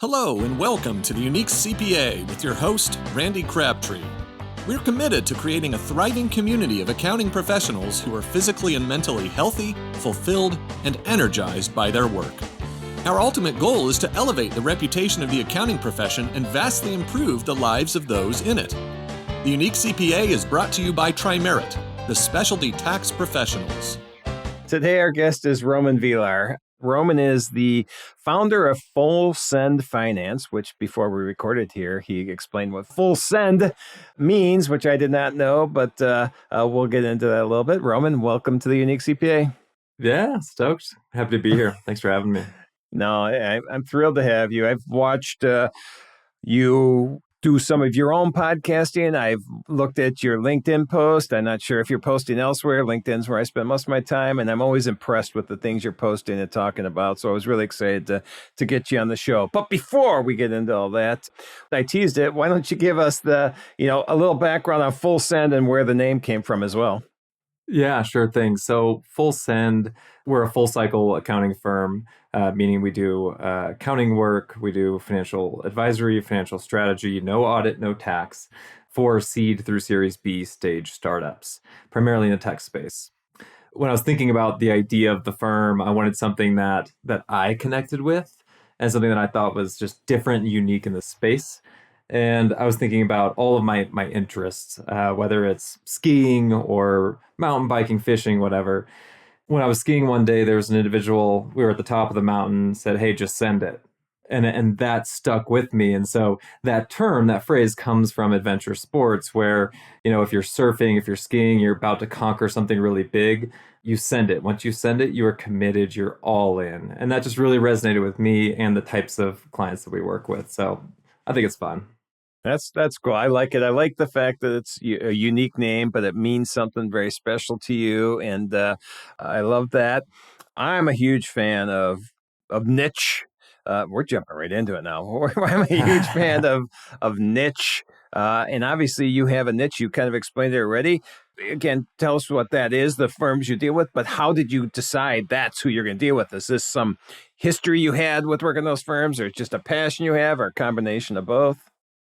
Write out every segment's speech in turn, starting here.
Hello and welcome to the Unique CPA with your host, Randy Crabtree. We're committed to creating a thriving community of accounting professionals who are physically and mentally healthy, fulfilled, and energized by their work. Our ultimate goal is to elevate the reputation of the accounting profession and vastly improve the lives of those in it. The Unique CPA is brought to you by Tri-Merit, the specialty tax professionals. Today, our guest is Roman Vilar. Roman is the founder of Full Send Finance, which before we recorded here, he explained what full send means, which I did not know, but we'll get into that a little bit. Roman, welcome to the Unique CPA. Yeah, stoked. Happy to be here. Thanks for having me. No, I'm thrilled to have you. I've watched you do some of your own podcasting. I've looked at your LinkedIn post. I'm not sure if you're posting elsewhere. LinkedIn's where I spend most of my time, and I'm always impressed with the things you're posting and talking about. So I was really excited to get you on the show. But before we get into all that, I teased it. Why don't you give us a little background on Full Send and where the name came from as well? Yeah, sure thing. So Full Send, we're a full cycle accounting firm, meaning we do accounting work, we do financial advisory, financial strategy, no audit, no tax for seed through Series B stage startups, primarily in the tech space. When I was thinking about the idea of the firm, I wanted something that I connected with and something that I thought was just different and unique in the space. And I was thinking about all of my interests, whether it's skiing or mountain biking, fishing, whatever. When I was skiing one day, there was an individual, we were at the top of the mountain, said, "Hey, just send it." And that stuck with me. And so that term, that phrase comes from adventure sports where, if you're surfing, if you're skiing, you're about to conquer something really big, you send it. Once you send it, you are committed, you're all in. And that just really resonated with me and the types of clients that we work with. So I think it's fun. That's cool. I like it. I like the fact that it's a unique name, but it means something very special to you. And I love that. I'm a huge fan of niche. We're jumping right into it now. I'm a huge fan of niche. And obviously you have a niche. You kind of explained it already. Again, tell us what that is, the firms you deal with, but how did you decide that's who you're going to deal with? Is this some history you had with working those firms, or just a passion you have, or a combination of both?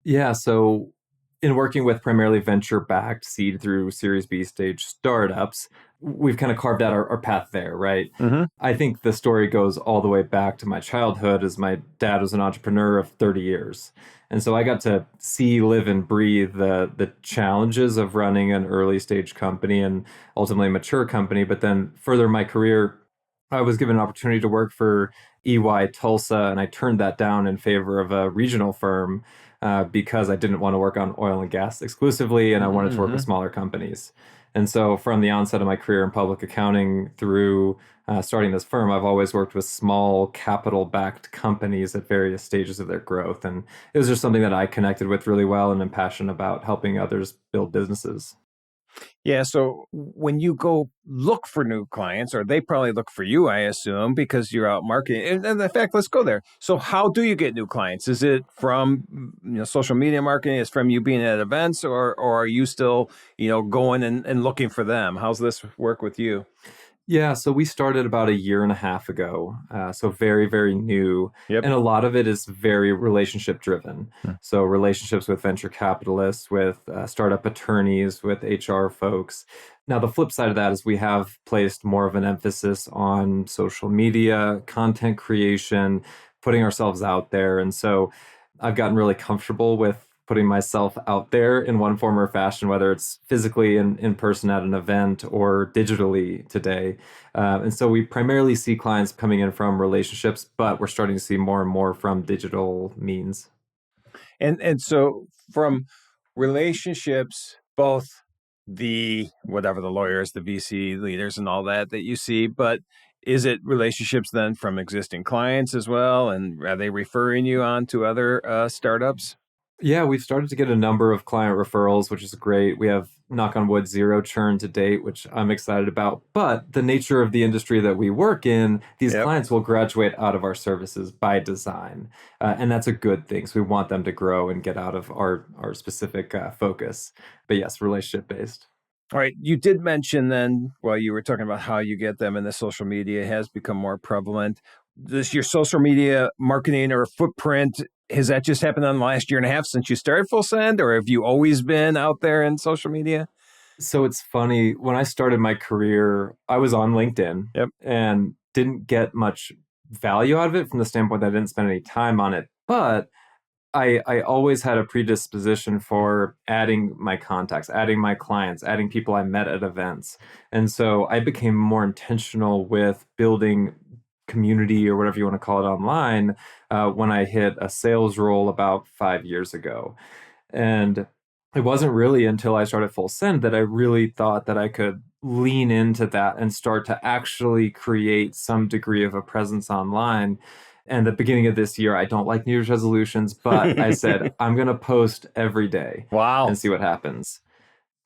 Yeah, so in working with primarily venture-backed seed through Series B stage startups, we've kind of carved out our path there, right? Mm-hmm. I think the story goes all the way back to my childhood, as my dad was an entrepreneur of 30 years. And so I got to see, live, and breathe the challenges of running an early stage company and ultimately a mature company. But then further in my career, I was given an opportunity to work for EY Tulsa, and I turned that down in favor of a regional firm because I didn't want to work on oil and gas exclusively, and I wanted to work with smaller companies. And so from the onset of my career in public accounting through starting this firm, I've always worked with small capital-backed companies at various stages of their growth. And it was just something that I connected with really well and am passionate about helping others build businesses. Yeah. So when you go look for new clients, or they probably look for you, I assume, because you're out marketing. And in fact, let's go there. So how do you get new clients? Is it from social media marketing? Is it from you being at events, or are you still going and looking for them? How's this work with you? Yeah, so we started about a year and a half ago, so very, very new. Yep. And a lot of it is very relationship driven. So relationships with venture capitalists, with startup attorneys, with HR folks. Now, the flip side of that is we have placed more of an emphasis on social media, content creation, putting ourselves out there. And so I've gotten really comfortable with putting myself out there in one form or fashion, whether it's physically in person at an event or digitally today. And so we primarily see clients coming in from relationships, but we're starting to see more and more from digital means. And so from relationships, both the whatever the lawyers, the VC leaders, and all that you see, but is it relationships then from existing clients as well? And are they referring you on to other startups? Yeah, we've started to get a number of client referrals, which is great. We have, knock on wood, zero churn to date, which I'm excited about. But the nature of the industry that we work in, these clients will graduate out of our services by design. And that's a good thing. So we want them to grow and get out of our specific focus. But yes, relationship based. All right. You did mention then, while you were talking about how you get them, and the social media has become more prevalent. this your social media marketing or footprint, has that just happened in the last year and a half since you started Full Send, or have you always been out there in social media? So it's funny, when I started my career, I was on LinkedIn Yep. and didn't get much value out of it from the standpoint that I didn't spend any time on it. But I always had a predisposition for adding my contacts, adding my clients, adding people I met at events. And so I became more intentional with building community or whatever you want to call it online when I hit a sales role about 5 years ago. And it wasn't really until I started Full Send that I really thought that I could lean into that and start to actually create some degree of a presence online. And the beginning of this year, I don't like New Year's resolutions, but I said, I'm going to post every day Wow. and see what happens.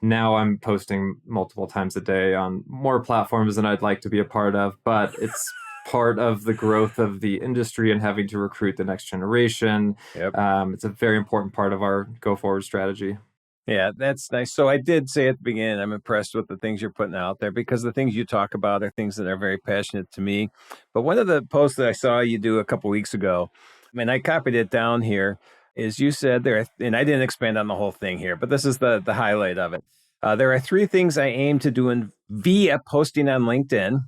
Now I'm posting multiple times a day on more platforms than I'd like to be a part of, but it's part of the growth of the industry and having to recruit the next generation. Yep. It's a very important part of our go forward strategy. Yeah, that's nice. So I did say at the beginning, I'm impressed with the things you're putting out there because the things you talk about are things that are very passionate to me. But one of the posts that I saw you do a couple weeks ago, and I copied it down here, is you said there, and I didn't expand on the whole thing here, but this is the highlight of it. There are 3 things I aim to do via posting on LinkedIn.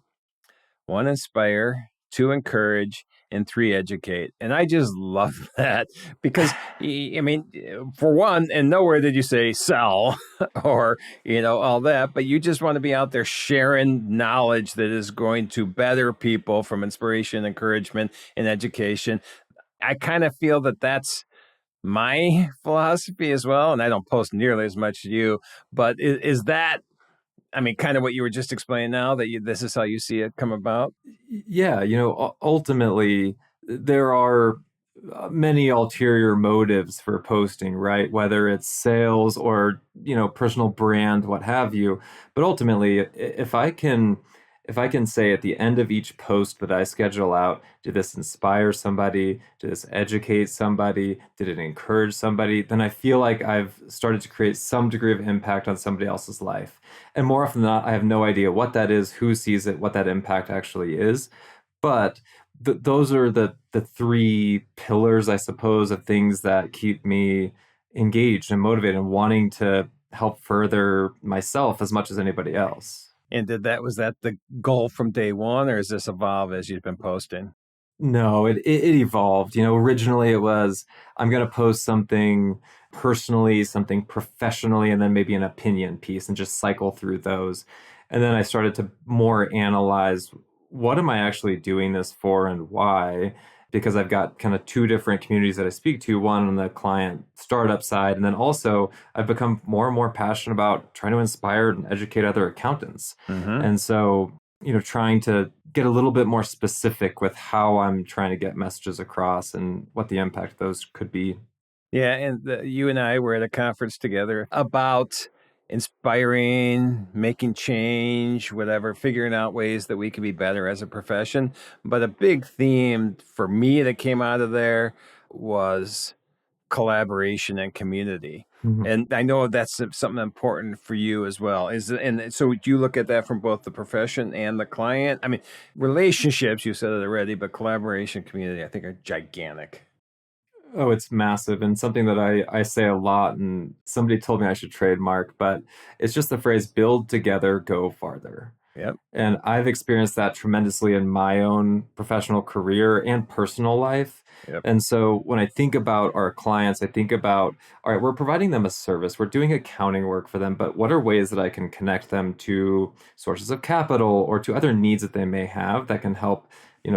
1, inspire, 2, encourage, and 3, educate. And I just love that because, I mean, for one, and nowhere did you say sell or, all that, but you just want to be out there sharing knowledge that is going to better people from inspiration, encouragement, and education. I kind of feel that that's my philosophy as well. And I don't post nearly as much as you, but is that, I mean, kind of what you were just explaining now, that this is how you see it come about? Yeah, ultimately, there are many ulterior motives for posting, right? Whether it's sales or, personal brand, what have you. But ultimately, if I can say at the end of each post that I schedule out, did this inspire somebody? Did this educate somebody? Did it encourage somebody? Then I feel like I've started to create some degree of impact on somebody else's life. And more often than not, I have no idea what that is, who sees it, what that impact actually is. But those are the 3 pillars, I suppose, of things that keep me engaged and motivated and wanting to help further myself as much as anybody else. And was that the goal from day one, or has this evolved as you've been posting? No, it evolved. Originally it was, I'm going to post something personally, something professionally, and then maybe an opinion piece and just cycle through those. And then I started to more analyze, what am I actually doing this for and why? Because I've got kind of 2 different communities that I speak to, one on the client startup side, and then also I've become more and more passionate about trying to inspire and educate other accountants. Mm-hmm. And so, trying to get a little bit more specific with how I'm trying to get messages across and what the impact of those could be. Yeah, and you and I were at a conference together about inspiring, making change, whatever, figuring out ways that we could be better as a profession. But a big theme for me that came out of there was collaboration and community. Mhm. And I know that's something important for you as well. And so you look at that from both the profession and the client. I mean, relationships, you said it already, but collaboration, community, I think are gigantic. Oh, it's massive, and something that I say a lot, and somebody told me I should trademark, but it's just the phrase, build together, go farther. Yep. And I've experienced that tremendously in my own professional career and personal life. Yep. And so when I think about our clients, I think about, all right, we're providing them a service, we're doing accounting work for them, but what are ways that I can connect them to sources of capital or to other needs that they may have that can help,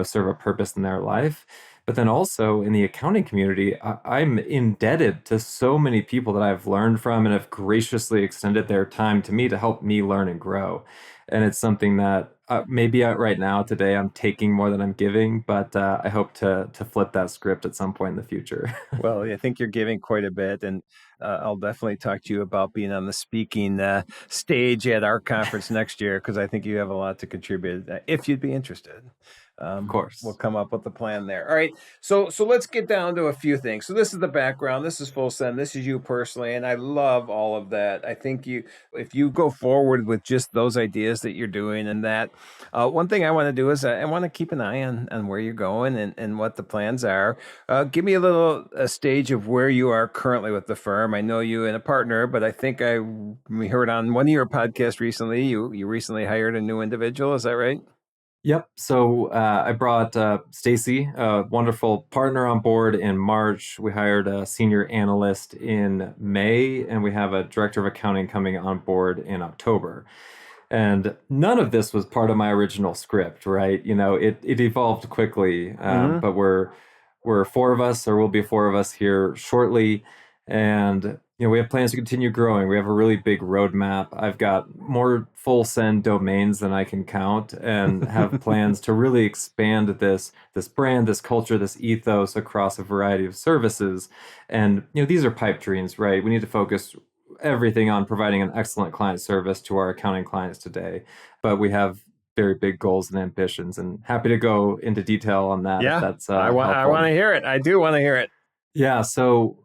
serve a purpose in their life? But then also in the accounting community, I'm indebted to so many people that I've learned from and have graciously extended their time to me to help me learn and grow. And it's something that maybe right now, today, I'm taking more than I'm giving, but I hope to flip that script at some point in the future. Well, I think you're giving quite a bit, and I'll definitely talk to you about being on the speaking stage at our conference next year, because I think you have a lot to contribute if you'd be interested. Of course. We'll come up with a plan there. All right. So let's get down to a few things. So this is the background. This is Full Send. This is you personally, and I love all of that. I think if you go forward with just those ideas that you're doing, and that one thing I want to do is I want to keep an eye on where you're going and what the plans are. Give me a stage of where you are currently with the firm. I know you and a partner, but I think we heard on one of your podcasts recently, you recently hired a new individual. Is that right? Yep. So I brought Stacy, a wonderful partner, on board in March. We hired a senior analyst in May, and we have a director of accounting coming on board in October. And none of this was part of my original script, right? It evolved quickly, but we're four of us, or we'll be four of us here shortly. And we have plans to continue growing. We have a really big roadmap. I've got more Full Send domains than I can count, and have plans to really expand this brand, this culture, this ethos across a variety of services. And these are pipe dreams, right? We need to focus everything on providing an excellent client service to our accounting clients today. But we have very big goals and ambitions, and happy to go into detail on that. Yeah, if that's I want to hear it. I do want to hear it. Yeah. So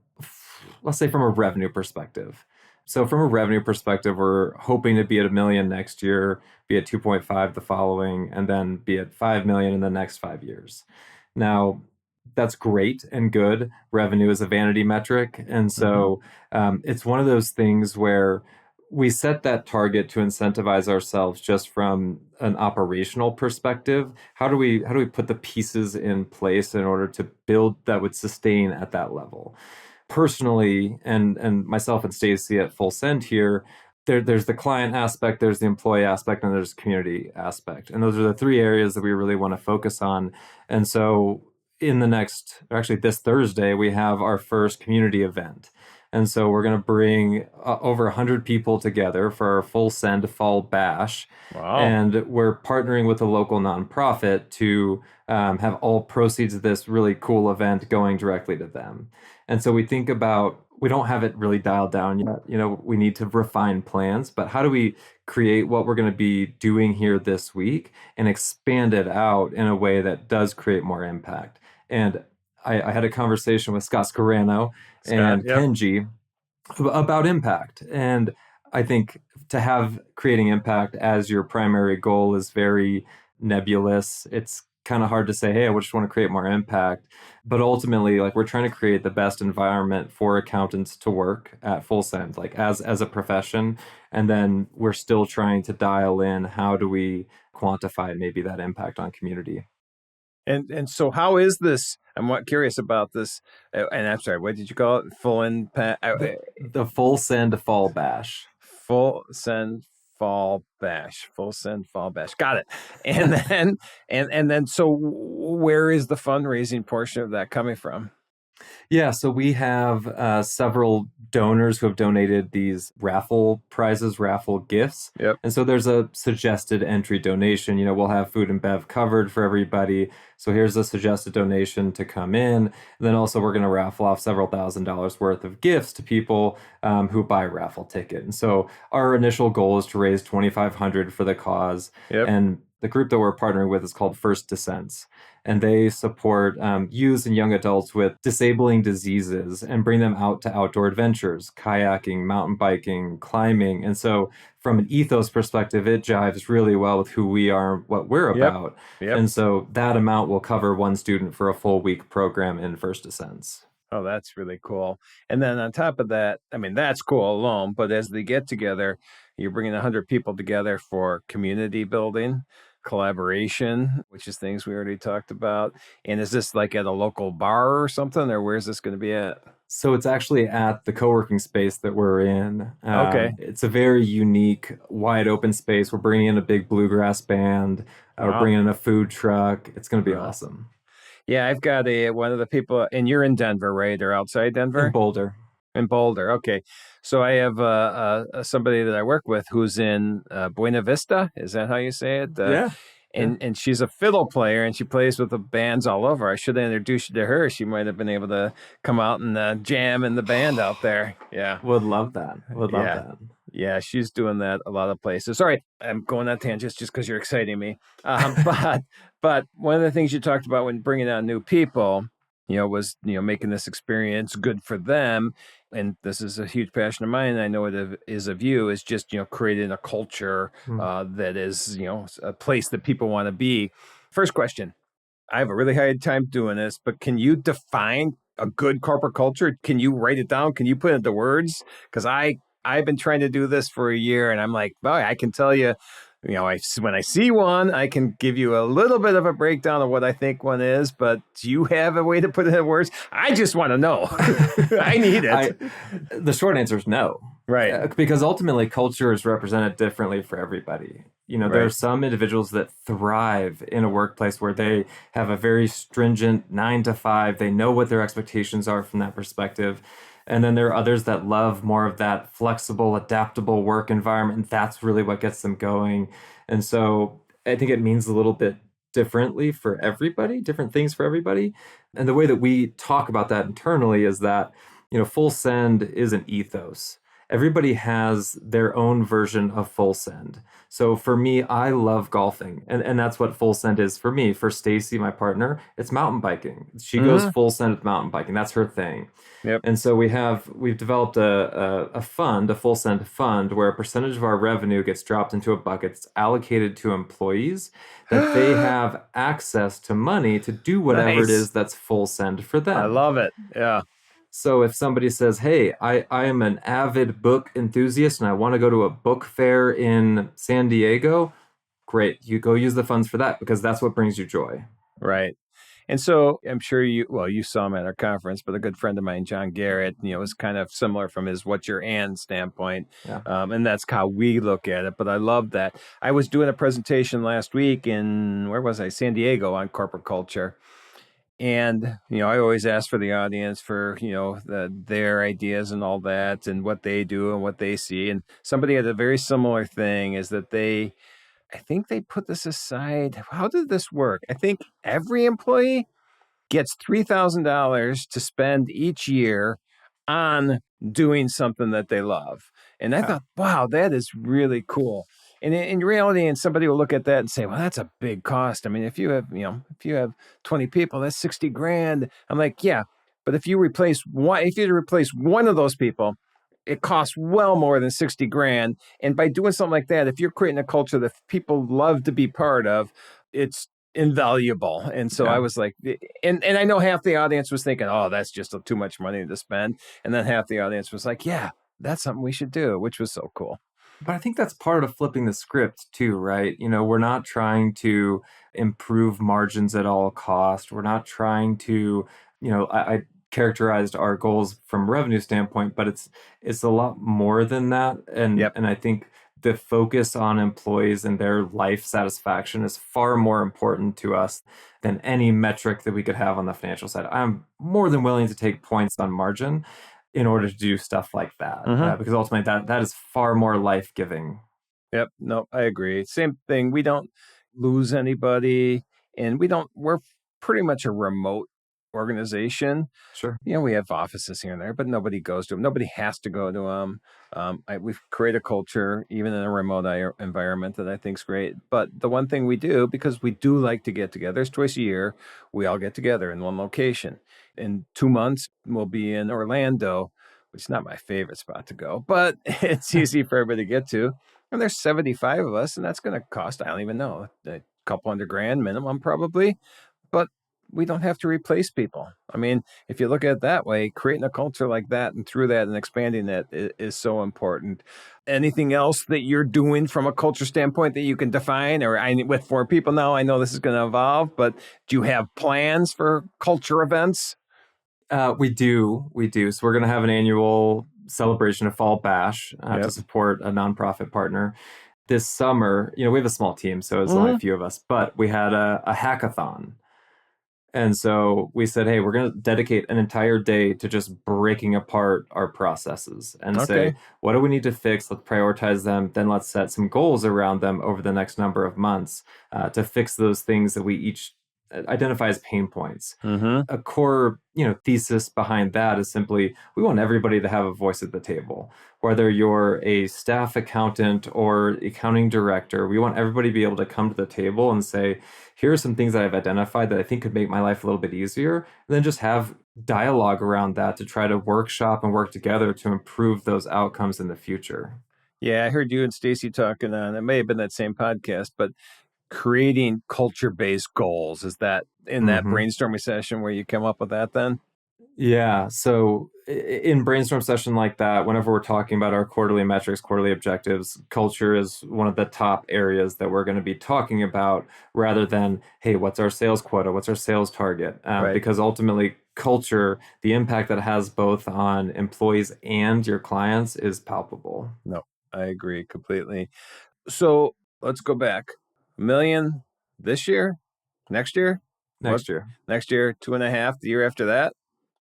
let's say from a revenue perspective. So from a revenue perspective, we're hoping to be at $1 million next year, be at 2.5 the following, and then be at 5 million in the next 5 years. Now, that's great and good. Revenue is a vanity metric. And so it's one of those things where we set that target to incentivize ourselves just from an operational perspective. How do we put the pieces in place in order to build that would sustain at that level? Personally, and myself and Stacy at Full Send here, there's the client aspect, there's the employee aspect, and there's the community aspect. And those are the three areas that we really want to focus on. And so this Thursday, we have our first community event. And so we're going to bring over 100 people together for our Full Send Fall Bash. Wow. And we're partnering with a local nonprofit to have all proceeds of this really cool event going directly to them. And so we think about, we don't have it really dialed down yet. We need to refine plans, but how do we create what we're going to be doing here this week and expand it out in a way that does create more impact? And I had a conversation with Scott Scarano and Kenji about impact. And I think to have creating impact as your primary goal is very nebulous. It's kind of hard to say, hey, I just want to create more impact. But ultimately, we're trying to create the best environment for accountants to work at Full Send, as a profession. And then we're still trying to dial in, how do we quantify maybe that impact on community? And so how is this? I'm curious about this. And I'm sorry, what did you call it? Full impact? The Full Send Fall Bash. Full Send Fall Bash. Full Send Fall Bash. Got it. And then and then so where is the fundraising portion of that coming from? Yeah, so we have several donors who have donated these raffle prizes, raffle gifts. Yep. And so there's a suggested entry donation. We'll have food and bev covered for everybody. So here's a suggested donation to come in. And then also we're going to raffle off several $1,000s worth of gifts to people who buy a raffle ticket. And so our initial goal is to raise $2,500 for the cause. Yep. And the group that we're partnering with is called First Descents. And they support youth and young adults with disabling diseases and bring them out to outdoor adventures, kayaking, mountain biking, climbing. And so from an ethos perspective, it jives really well with who we are, what we're about. Yep. And so that amount will cover one student for a full week program in First Descents. Oh, that's really cool. And then on top of that, that's cool alone, but as they get together, you're bringing 100 people together for community building, collaboration, which is things we already talked about. And is this at a local bar or something, or where's this going to be at? So it's actually at the co-working space that we're in. Okay. It's a very unique, wide open space. We're bringing in a big bluegrass band. We're bringing in a food truck. It's going to be awesome. Yeah, I've got one of the people, and you're in Denver, right? Or outside Denver? In Boulder. Okay. So I have somebody that I work with who's in Buena Vista. Is that how you say it? Yeah. And she's a fiddle player, and she plays with the bands all over. I should have introduced you to her. She might have been able to come out and jam in the band out there. Yeah. Would love that. Yeah, she's doing that a lot of places. Sorry, I'm going on tangents just because you're exciting me. But one of the things you talked about when bringing on new people, was making this experience good for them. And this is a huge passion of mine. And I know it is of you. Is just creating a culture Mm. that is a place that people want to be. First question: I have a really hard time doing this, but can you define a good corporate culture? Can you write it down? Can you put it into words? Because I've been trying to do this for a year, and I'm like, boy, I can tell you, when I see one, I can give you a little bit of a breakdown of what I think one is. But do you have a way to put it in words? I just want to know. I need it. The short answer is no. Right. Because ultimately, culture is represented differently for everybody. There are Right. some individuals that thrive in a workplace where they have a very stringent 9 to 5. They know what their expectations are from that perspective. And then there are others that love more of that flexible, adaptable work environment. And that's really what gets them going. And so I think it means a little bit differently for everybody, different things for everybody. And the way that we talk about that internally is that, full send is an ethos. Everybody has their own version of full send. So for me, I love golfing, and that's what full send is for me. For Stacy, my partner, it's mountain biking. She goes full send with mountain biking. That's her thing. Yep. And so we've developed a fund, a full send fund, where a percentage of our revenue gets dropped into a bucket. It's allocated to employees that they have access to money to do whatever Nice. it is that's full send for them. I love it. Yeah. So if somebody says, hey, I am an avid book enthusiast and I want to go to a book fair in San Diego, great. You go use the funds for that because that's what brings you joy. Right. And so I'm sure you saw him at our conference, but a good friend of mine, John Garrett, was kind of similar from his "what's your and" standpoint. Yeah. And that's how we look at it. But I love that. I was doing a presentation last week in, where was I? San Diego, on corporate culture. And, I always ask for the audience for, their ideas and all that and what they do and what they see. And somebody had a very similar thing, is that I think they put this aside. How did this work? I think every employee gets $3,000 to spend each year on doing something that they love. And I thought, wow, that is really cool. And in reality, and somebody will look at that and say, well, that's a big cost. I mean, if you have 20 people, that's 60 grand. I'm like, yeah, but if you replace one of those people, it costs well more than 60 grand. And by doing something like that, if you're creating a culture that people love to be part of, it's invaluable. And so I was like, and I know half the audience was thinking, oh, that's just too much money to spend. And then half the audience was like, yeah, that's something we should do, which was so cool. But I think that's part of flipping the script too, right? We're not trying to improve margins at all cost. We're not trying to, I characterized our goals from revenue standpoint, but it's a lot more than that. And and I think the focus on employees and their life satisfaction is far more important to us than any metric that we could have on the financial side. I'm more than willing to take points on margin in order to do stuff like that, because ultimately that is far more life-giving. Yep. No, I agree. Same thing. We don't lose anybody, and we're pretty much a remote organization. Sure. We have offices here and there, but nobody goes to them. Nobody has to go to them. We've created a culture, even in a remote environment, that I think is great. But the one thing we do, because we do like to get together, is twice a year, we all get together in one location. In 2 months, we'll be in Orlando, which is not my favorite spot to go, but it's easy for everybody to get to. And there's 75 of us, and that's going to cost, I don't even know, a couple $100,000 minimum probably. But we don't have to replace people. I mean, if you look at it that way, creating a culture like that and through that and expanding that is so important. Anything else that you're doing from a culture standpoint that you can define? Or with 4 people now, I know this is going to evolve, but do you have plans for culture events? We do. So we're going to have an annual celebration of Fall Bash to support a nonprofit partner. This summer, we have a small team, so it's only a few of us, but we had a hackathon. And so we said, hey, we're going to dedicate an entire day to just breaking apart our processes and say, what do we need to fix? Let's prioritize them. Then let's set some goals around them over the next number of months to fix those things that we each identifies pain points. Mm-hmm. A core, thesis behind that is simply we want everybody to have a voice at the table. Whether you're a staff accountant or accounting director, we want everybody to be able to come to the table and say, here are some things that I've identified that I think could make my life a little bit easier. And then just have dialogue around that to try to workshop and work together to improve those outcomes in the future. Yeah, I heard you and Stacy talking on, it may have been that same podcast, but creating culture-based goals. Is that in that brainstorming session where you come up with that then? Yeah. So in brainstorm session like that, whenever we're talking about our quarterly metrics, quarterly objectives, culture is one of the top areas that we're going to be talking about rather than, hey, what's our sales quota? What's our sales target? Right. Because ultimately culture, the impact that it has both on employees and your clients is palpable. No, I agree completely. So let's go back. $1 million this year? Next year? Next year. Next year, 2.5, the year after that?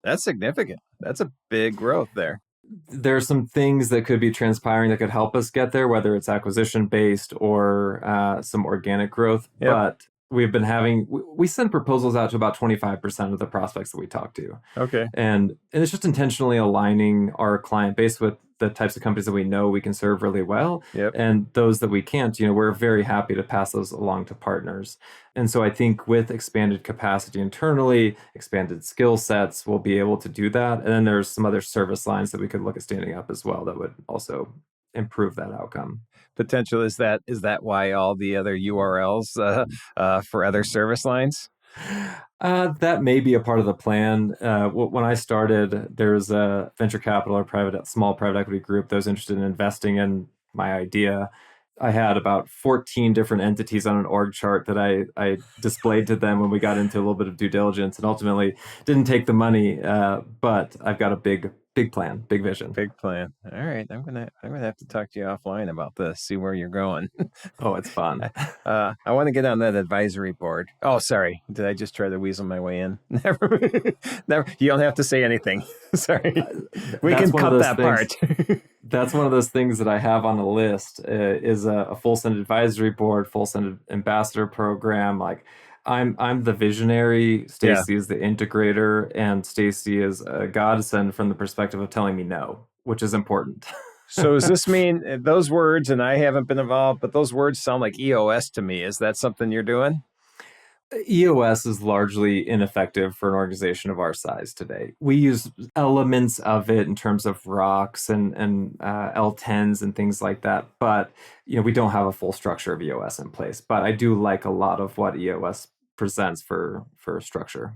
That's significant. That's a big growth there. There's some things that could be transpiring that could help us get there, whether it's acquisition based or some organic growth. Yep. But we've been we send proposals out to about 25% of the prospects that we talk to. Okay. And it's just intentionally aligning our client base with the types of companies that we know we can serve really well. Yep. And those that we can't, we're very happy to pass those along to partners. And so I think with expanded capacity internally, expanded skill sets, we'll be able to do that. And then there's some other service lines that we could look at standing up as well that would also improve that outcome. Potential, is that why all the other URLs for other service lines? That may be a part of the plan. When I started, there was a venture capital or small private equity group that was interested in investing in my idea. I had about 14 different entities on an org chart that I displayed to them when we got into a little bit of due diligence, and ultimately didn't take the money. But I've got a big plan, big vision. Big plan. All right. I'm gonna have to talk to you offline about this, see where you're going. Oh, it's fun. I want to get on that advisory board. Oh, sorry. Did I just try to weasel my way in? Never. You don't have to say anything. Sorry. We can cut that part. That's one of those things that I have on the list is a full send advisory board, full send ambassador program. Like I'm the visionary, Stacy is the integrator, and Stacy is a godsend from the perspective of telling me no, which is important. So does this mean those words, and I haven't been involved, but those words sound like EOS to me. Is that something you're doing? EOS is largely ineffective for an organization of our size today. We use elements of it in terms of rocks and L10s and things like that, but we don't have a full structure of EOS in place. But I do like a lot of what EOS presents for structure.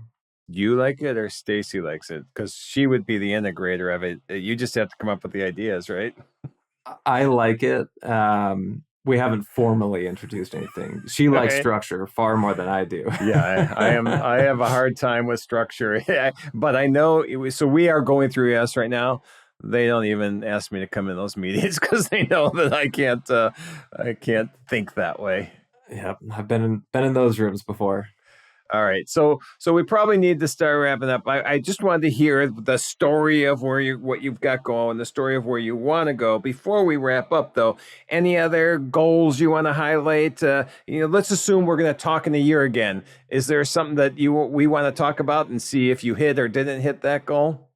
You like it or Stacy likes it? Because she would be the integrator of it. You just have to come up with the ideas, right? I like it. We haven't formally introduced anything. She likes structure far more than I do. Yeah, I have a hard time with structure, but I know. So we are going through EOS right now. They don't even ask me to come in those meetings because they know that I can't think that way. Yep, I've been in those rooms before. All right, so we probably need to start wrapping up. I just wanted to hear the story of what you've got going, the story of where you want to go. Before we wrap up, though, any other goals you want to highlight? Let's assume we're going to talk in a year again. Is there something that we want to talk about and see if you hit or didn't hit that goal?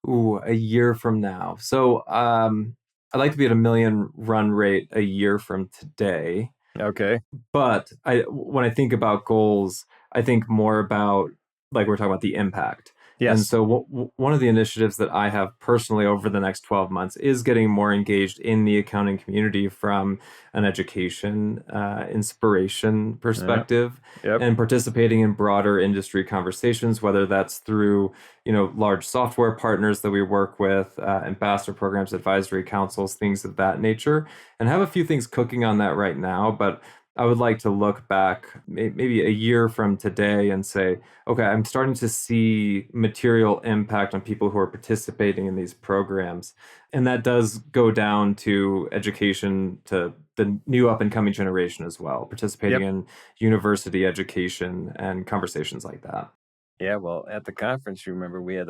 Ooh, a year from now. So I'd like to be at $1 million run rate a year from today. Okay, but when I think about goals, I think more about, like we're talking about, the impact. Yes. And so one of the initiatives that I have personally over the next 12 months is getting more engaged in the accounting community from an education, inspiration perspective, and participating in broader industry conversations, whether that's through, large software partners that we work with, ambassador programs, advisory councils, things of that nature, and have a few things cooking on that right now. But I would like to look back maybe a year from today and say, okay, I'm starting to see material impact on people who are participating in these programs. And that does go down to education, to the new up and coming generation as well, participating in university education and conversations like that. Yeah, well, at the conference, you remember we had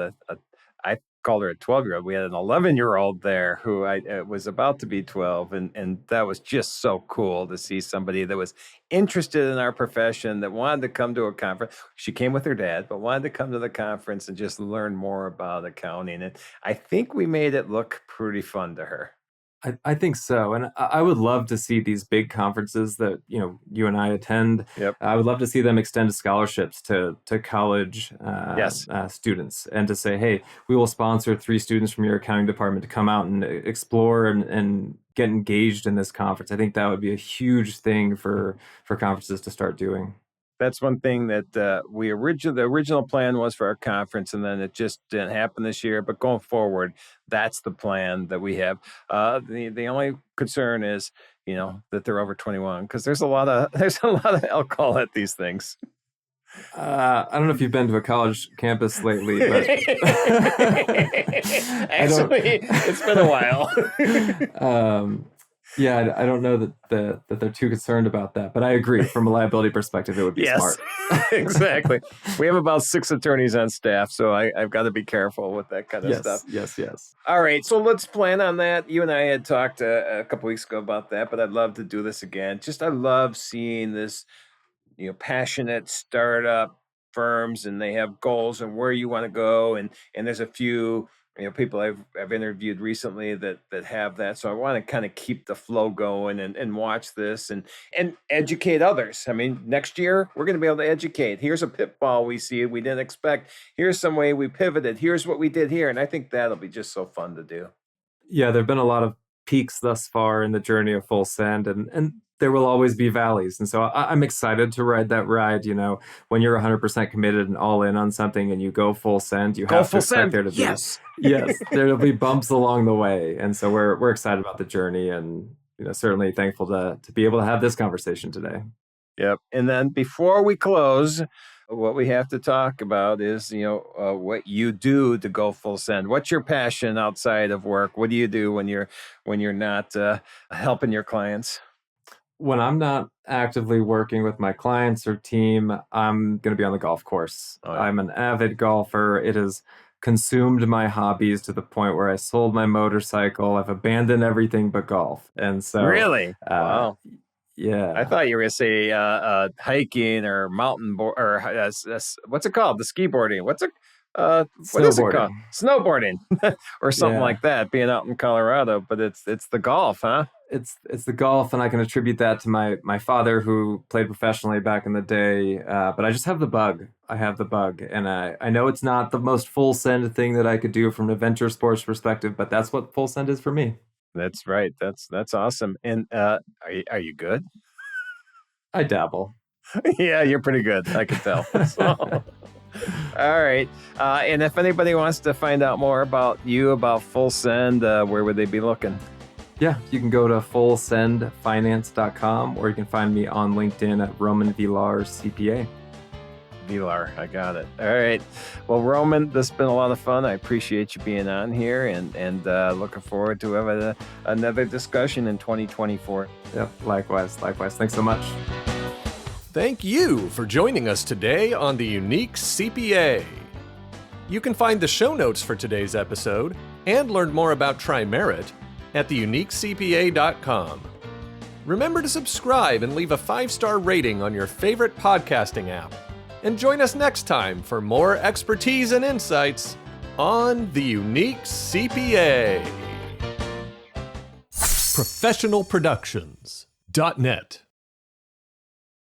I called her a 12-year-old. We had an 11-year-old there who was about to be 12. And that was just so cool to see somebody that was interested in our profession, that wanted to come to a conference. She came with her dad, but wanted to come to the conference and just learn more about accounting. And I think we made it look pretty fun to her. I think so. And I would love to see these big conferences that, you and I attend. Yep. I would love to see them extend scholarships to college students, and to say, hey, we will sponsor 3 students from your accounting department to come out and explore and get engaged in this conference. I think that would be a huge thing for conferences to start doing. That's one thing that the original plan was for our conference, and then it just didn't happen this year. But going forward, that's the plan that we have. The only concern is, that they're over 21, because there's a lot of alcohol at these things. I don't know if you've been to a college campus lately, but actually, it's been a while. Yeah, I don't know that they're too concerned about that, but I agree. From a liability perspective, it would be smart. Exactly. We have about 6 attorneys on staff, so I've got to be careful with that kind of stuff. Yes. All right, so let's plan on that. You and I had talked a couple weeks ago about that, but I'd love to do this again. I love seeing this, passionate startup firms, and they have goals and where you want to go, and there's a few people I've interviewed recently that have that. So I want to kind of keep the flow going and watch this and educate others. I mean, next year we're going to be able to educate. Here's a pitfall we see we didn't expect. Here's some way we pivoted. Here's what we did here. And I think that'll be just so fun to do. Yeah, there've been a lot of peaks thus far in the journey of Full Send, and there will always be valleys. And so I'm excited to ride that ride. When you're 100% committed and all in on something and you go full send, you have to expect there to be, yes, there'll be bumps along the way. And so we're excited about the journey, and, certainly thankful to be able to have this conversation today. Yep. And then before we close, what we have to talk about is, what you do to go full send. What's your passion outside of work? What do you do when you're not helping your clients? When I'm not actively working with my clients or team, I'm going to be on the golf course. Oh, yeah. I'm an avid golfer. It has consumed my hobbies to the point where I sold my motorcycle. I've abandoned everything but golf. And so, really? Wow. Yeah. I thought you were going to say hiking or mountain board, or what's it called? The ski boarding. What is it called? Snowboarding or something like that, being out in Colorado. But it's the golf, huh? It's the golf, and I can attribute that to my father, who played professionally back in the day. But I just have the bug. I have the bug, and I know it's not the most full send thing that I could do from an adventure sports perspective, but that's what full send is for me. That's right. That's awesome. And are you good? I dabble. Yeah, you're pretty good. I can tell. So. All right. And if anybody wants to find out more about you, about Full Send, where would they be looking? Yeah, you can go to fullsendfinance.com, or you can find me on LinkedIn at Roman Villar CPA. Villar, I got it. All right. Well, Roman, this has been a lot of fun. I appreciate you being on here, and looking forward to having another discussion in 2024. Yep, likewise. Thanks so much. Thank you for joining us today on The Unique CPA. You can find the show notes for today's episode and learn more about TriMerit at theuniquecpa.com. Remember to subscribe and leave a 5-star rating on your favorite podcasting app. And join us next time for more expertise and insights on The Unique CPA. ProfessionalProductions.net